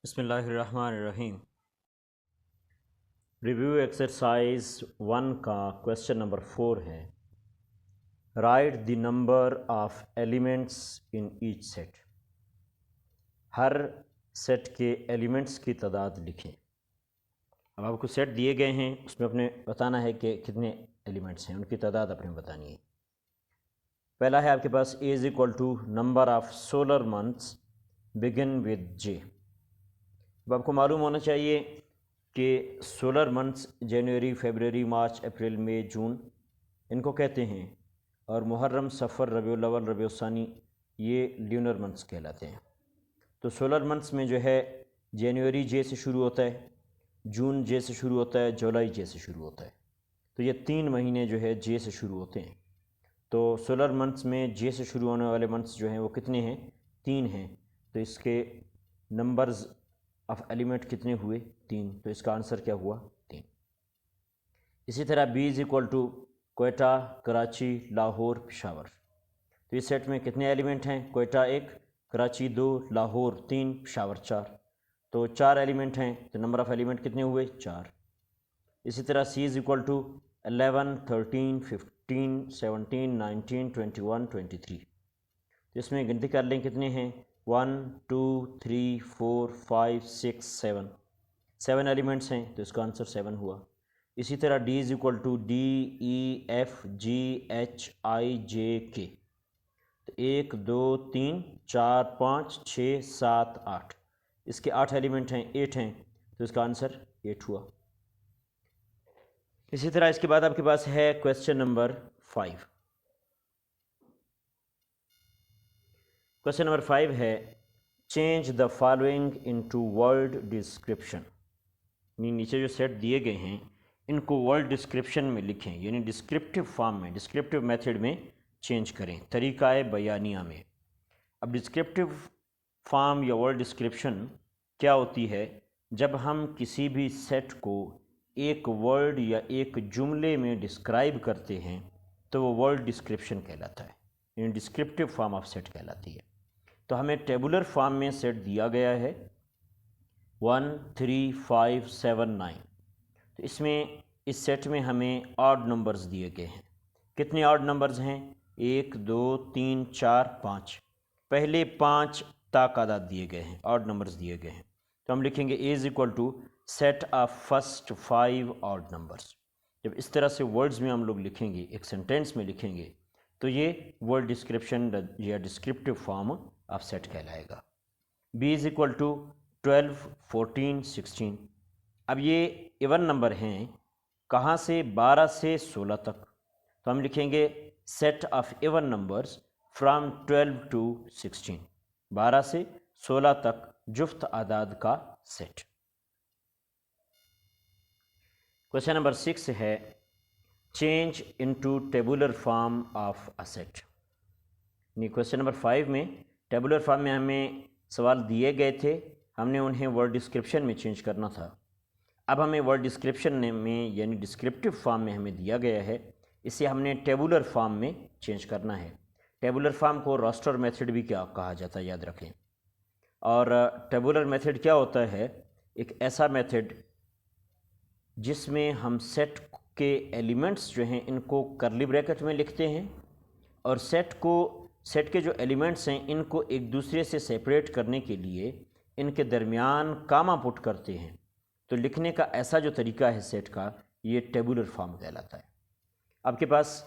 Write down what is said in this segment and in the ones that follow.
بسم اللہ الرحمن الرحیم۔ ریویو ایکسرسائز 1 کا کویسچن نمبر 4 ہے، write the number of elements in each set. ہر سیٹ کے ایلیمنٹس کی تعداد لکھیں۔ اب آپ کو سیٹ دیے گئے ہیں، اس میں اپنے بتانا ہے کہ کتنے ایلیمنٹس ہیں، ان کی تعداد اپنے بتانی ہے۔ پہلا ہے آپ کے پاس A = number of solar months begin with J۔ اب آپ کو معلوم ہونا چاہیے کہ سولر منتھس جنوری، فیبروری، مارچ، اپریل، مئی، جون ان کو کہتے ہیں، اور محرم، صفر، ربیع الاول، ربیع الثانی یہ لیونر منتھس کہلاتے ہیں۔ تو سولر منتھس میں جو ہے جنوری J سے شروع ہوتا ہے، جون J سے شروع ہوتا ہے، جولائی J سے شروع ہوتا ہے۔ تو یہ 3 مہینے جو ہے J سے شروع ہوتے ہیں۔ تو سولر منتھس میں J سے شروع ہونے والے منتھس جو ہیں وہ کتنے ہیں؟ 3 ہیں۔ تو اس کے نمبرز آف ایلیمنٹ کتنے ہوئے؟ 3۔ تو اس کا آنسر کیا ہوا؟ 3۔ اسی طرح B = کوئٹہ، کراچی، لاہور، پشاور۔ تو اس سیٹ میں کتنے ایلیمنٹ ہیں؟ کوئٹہ 1، کراچی 2، لاہور 3، پشاور 4۔ تو 4 ایلیمنٹ ہیں، تو نمبر آف ایلیمنٹ کتنے ہوئے؟ 4۔ اسی طرح C = 11، 13، 15، 17، 19، 21، 23۔ تو اس میں گنتی کر لیں کتنے ہیں؟ 1، 2، 3، 4، 5، 6، 7۔ 7 ایلیمنٹس ہیں، تو اس کا آنسر 7 ہوا۔ اسی طرح D = D، E، F، G، H، I، J، K۔ تو 1، 2، 3، 4، 5، 6، 7، 8۔ اس کے 8 ایلیمنٹ ہیں، 8 ہیں، تو اس کا آنسر 8 ہوا۔ اسی طرح اس کے بعد آپ کے پاس ہے کویسچن نمبر 5۔ کویسچن نمبر 5 ہے، change the following into word description. یعنی نیچے جو سیٹ دیے گئے ہیں ان کو ورڈ ڈسکرپشن میں لکھیں، یعنی ڈسکرپٹیو فارم میں، ڈسکرپٹیو میتھڈ میں چینج کریں، طریقہ بیانیہ میں۔ اب ڈسکرپٹیو فارم یا ورڈ ڈسکرپشن کیا ہوتی ہے؟ جب ہم کسی بھی سیٹ کو ایک ورڈ یا ایک جملے میں ڈسکرائب کرتے ہیں تو وہ ورڈ ڈسکرپشن کہلاتا ہے، یعنی ڈسکرپٹیو فارم آف سیٹ کہلاتی ہے۔ تو ہمیں ٹیبولر فارم میں سیٹ دیا گیا ہے 1، 3، 5، 7، 9۔ تو اس سیٹ میں ہمیں آڈ نمبرز دیے گئے ہیں۔ کتنے آڈ نمبرز ہیں؟ 1، 2، 3، 4، 5۔ پہلے 5 تعداد دیے گئے ہیں، آڈ نمبرز دیے گئے ہیں۔ تو ہم لکھیں گے A = set of first 5 odd numbers. جب اس طرح سے ورڈز میں ہم لوگ لکھیں گے، ایک سینٹینس میں لکھیں گے، تو یہ ورڈ ڈسکرپشن یا ڈسکرپٹیو فارم آف سیٹ کہلائے گا۔ B = 12، 14، 16۔ اب یہ ایون نمبر ہیں، کہاں سے؟ 12 سے 16 تک۔ تو ہم لکھیں گے set of even numbers from 12 to 16۔ 12 سے 16 تک جفت اعداد کا سیٹ۔ کویسچن نمبر 6 ہے، change into tabular form of a set. یعنی کویسچن نمبر 5 میں ٹیبولر فارم میں ہمیں سوال دیے گئے تھے، ہم نے انہیں ورڈ ڈسکرپشن میں چینج کرنا تھا۔ اب ہمیں ورڈ ڈسکرپشن میں یعنی ڈسکرپٹیو فارم میں ہمیں دیا گیا ہے، اسے ہم نے ٹیبولر فارم میں چینج کرنا ہے۔ ٹیبولر فارم کو راسٹر میتھڈ بھی کیا کہا جاتا ہے، یاد رکھیں۔ اور ٹیبولر میتھڈ کیا ہوتا ہے؟ ایک ایسا میتھڈ جس میں ہم سیٹ کے ایلیمنٹس جو ہیں ان کو کرلی بریکٹ میں لکھتے ہیں، اور سیٹ کے جو ایلیمنٹس ہیں ان کو ایک دوسرے سے سیپریٹ کرنے کے لیے ان کے درمیان کاما پٹ کرتے ہیں۔ تو لکھنے کا ایسا جو طریقہ ہے سیٹ کا، یہ ٹیبولر فارم کہلاتا ہے۔ آپ کے پاس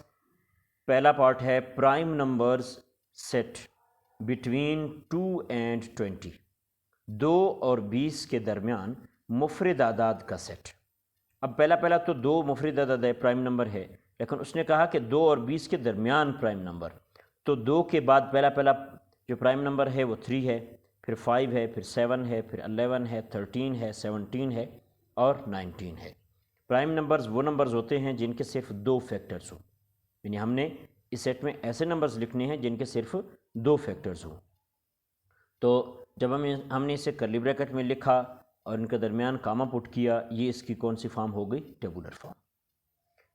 پہلا پارٹ ہے prime numbers set between 2 and 20۔ 2 اور 20 کے درمیان مفرد اعداد کا سیٹ۔ اب پہلا تو 2 مفرد عدد ہے، پرائم نمبر ہے، لیکن اس نے کہا کہ 2 اور 20 کے درمیان پرائم نمبر۔ تو 2 کے بعد پہلا جو پرائم نمبر ہے وہ 3 ہے، پھر 5 ہے، پھر 7 ہے، پھر 11 ہے، 13 ہے، 17 ہے اور 19 ہے۔ پرائم نمبرز وہ نمبرز ہوتے ہیں جن کے صرف 2 فیکٹرز ہوں، یعنی ہم نے اس سیٹ میں ایسے نمبرز لکھنے ہیں جن کے صرف 2 فیکٹرز ہوں۔ تو جب ہم نے اسے کرلی بریکٹ میں لکھا اور ان کے درمیان کاما پٹ کیا، یہ اس کی کون سی فارم ہو گئی؟ Tabular form.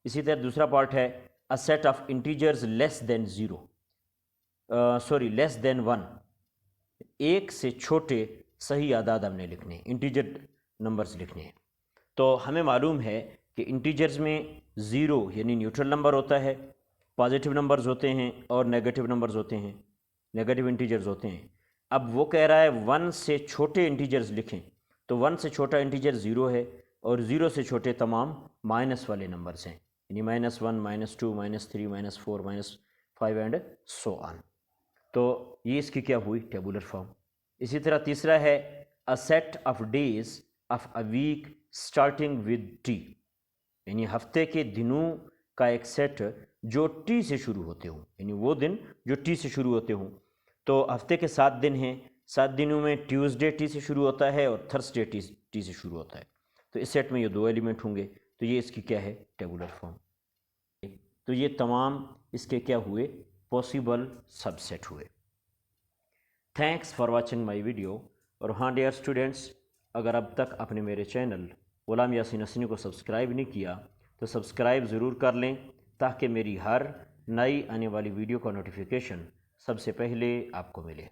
اسی طرح دوسرا پارٹ ہے اے سیٹ آف انٹیجرز لیس دین 1۔ 1 سے چھوٹے صحیح اعداد ہم نے لکھنے ہیں، انٹیجر نمبرز لکھنے ہیں۔ تو ہمیں معلوم ہے کہ انٹیجرز میں 0 یعنی نیوٹرل نمبر ہوتا ہے، پازیٹیو نمبرز ہوتے ہیں اور نیگیٹو نمبرز ہوتے ہیں، نیگیٹو انٹیجرز ہوتے ہیں۔ اب وہ کہہ رہا ہے 1 سے چھوٹے انٹیجرز لکھیں، تو 1 سے چھوٹا انٹیجر 0 ہے اور 0 سے چھوٹے تمام مائنس والے نمبرز ہیں، یعنی -1 -2 -3 -4 -5 اینڈ سو آن۔ تو یہ اس کی کیا ہوئی ٹیبولر فارم۔ اسی طرح تیسرا ہے a set of days of a week starting with T، یعنی ہفتے کے دنوں کا ایک سیٹ جو ٹی سے شروع ہوتے ہوں، یعنی وہ دن جو ٹی سے شروع ہوتے ہوں۔ تو ہفتے کے 7 دن ہیں، 7 دنوں میں ٹیوزڈے ٹی سے شروع ہوتا ہے اور تھرسڈے ٹی سے شروع ہوتا ہے، تو اس سیٹ میں یہ 2 ایلیمنٹ ہوں گے، تو یہ اس کی کیا ہے ٹیبولر فارم۔ تو یہ تمام اس کے کیا ہوئے پاسبل سب سیٹ ہوئے۔ Thanks for watching my video. اور ہاں ڈیئر اسٹوڈنٹس، اگر اب تک آپ نے میرے چینل غلام یاسین حسنی کو سبسکرائب نہیں کیا تو سبسکرائب ضرور کر لیں، تاکہ میری ہر نئی آنے والی ویڈیو کا نوٹیفیکیشن سب سے پہلے آپ کو ملے۔